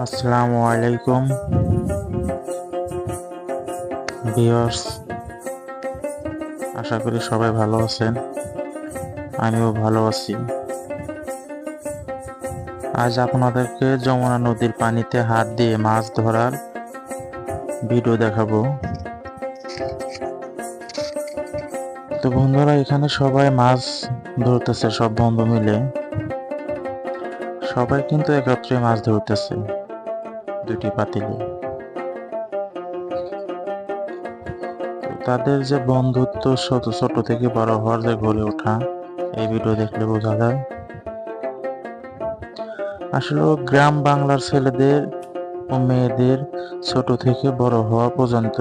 আসসালামু আলাইকুম ভিউয়ার্স, আশা করি সবাই ভালো আছেন। আমিও ভালো আছি। আজ আপনাদেরকে যমুনা নদীর পানিতে হাত দিয়ে মাছ ধরার ভিডিও দেখাবো। তো বন্ধুরা, এখানে সবাই মাছ ধরতেছে, সব বন্ধু মিলে সবাই কিন্তু একত্রে মাছ ধরতেছে দুটি পাতিলে। তাদের যে বন্ধুত্ব ছোট থেকে বড় হওয়ার যে গড়ে ওঠা, এই ভিডিও দেখলে বোঝা যায়। আসলে গ্রাম বাংলার ছেলেদের ও মেয়েদের ছোট থেকে বড় হওয়া পর্যন্ত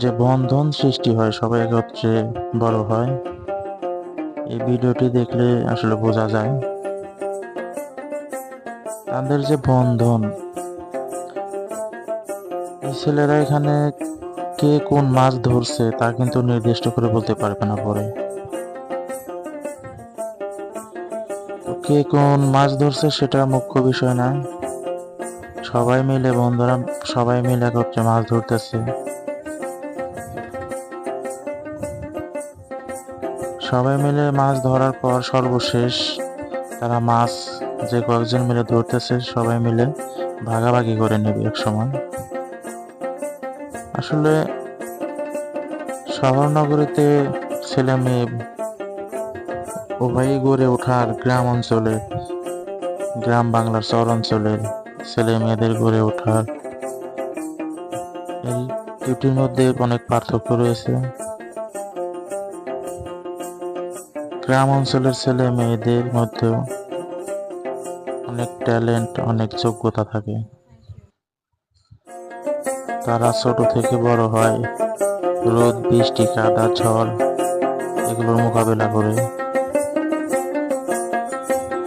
যে বন্ধন সৃষ্টি হয়, সবাই একত্রে বড় হয়, এই ভিডিওটি দেখলে আসলে বোঝা যায় তাদের যে বন্ধন। এই ছেলেরা এখানে কে কোন মাছ ধরছে তা কিন্তু নির্দিষ্ট করে বলতে পারবে না পরে। কে কোন মাছ ধরছে সেটা মুখ্য বিষয় না, সবাই মিলে বন্ধুরা সবাই মিলে একত্রে মাছ ধরতেছে। সবাই মিলে মাছ ধরার পর সর্বশেষ তারা মাছ যে কয়েকজন মিলে ধরতেছে সবাই মিলে ভাগাভাগি করে নেবে এক সময়। আসলে শহর নগরীতে ছেলে মেয়ে উভয়ই গড়ে ওঠার গ্রাম অঞ্চলে, গ্রাম বাংলার শহর অঞ্চলের ছেলে মেয়েদের গড়ে ওঠার এই দুটির মধ্যে অনেক পার্থক্য রয়েছে। গ্রাম অঞ্চলের ছেলে মেয়েদের মধ্যেও অনেক ট্যালেন্ট, অনেক যোগ্যতা থাকে। তারা ছোট থেকে বড় হয় রোদ বৃষ্টি কাদা ঝড় এগুলোর মোকাবেলা করে।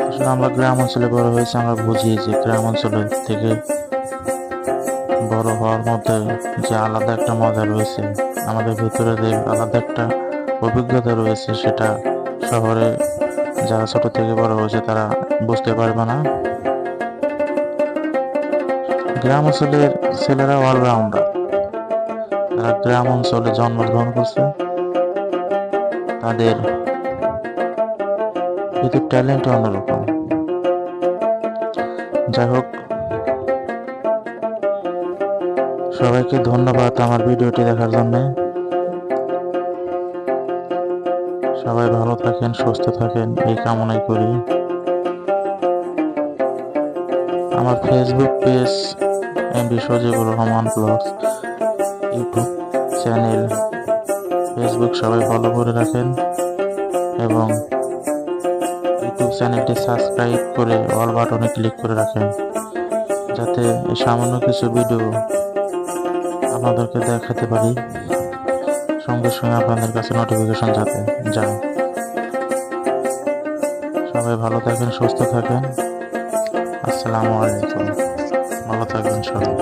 আসলে আমরা গ্রাম অঞ্চলে বড় হয়েছি, আমরা বুঝি যে গ্রাম অঞ্চলের থেকে বড় হওয়ার মধ্যে যে আলাদা একটা মজা রয়েছে, আমাদের ভিতরে যে আলাদা একটা অভিজ্ঞতা রয়েছে, সেটা শহরে যারা ছোট থেকে বড় হয়েছে তারা বুঝতে পারবে না। গ্রাম অঞ্চলের ছেলেরা অলরাউন্ডার, তারা গ্রাম অঞ্চলে জন্মগ্রহণ করছে, তাদের কিন্তু ট্যালেন্ট অন্যরকম। যাই হোক, সবাইকে ধন্যবাদ আমার ভিডিওটি দেখার জন্য। সবাই ভালো থাকেন, সুস্থ থাকেন এই কামনাই করি। আমার Facebook page MD Sajibur Rahman blogs, YouTube channel, Facebook সবাই ফলো করে রাখেন এবং ইউটিউব চ্যানেলটি সাবস্ক্রাইব করে অল বাটনে ক্লিক করে রাখেন, যাতে এই সামান্য কিছু ভিডিও আপনাদেরকে দেখাতে পারি, সঙ্গে সঙ্গে আপনাদের কাছে নোটিফিকেশন যাতে যায়। সবাই ভালো থাকেন, সুস্থ থাকেন। আসসালামু আলাইকুম, ভালো থাকবেন সবাই।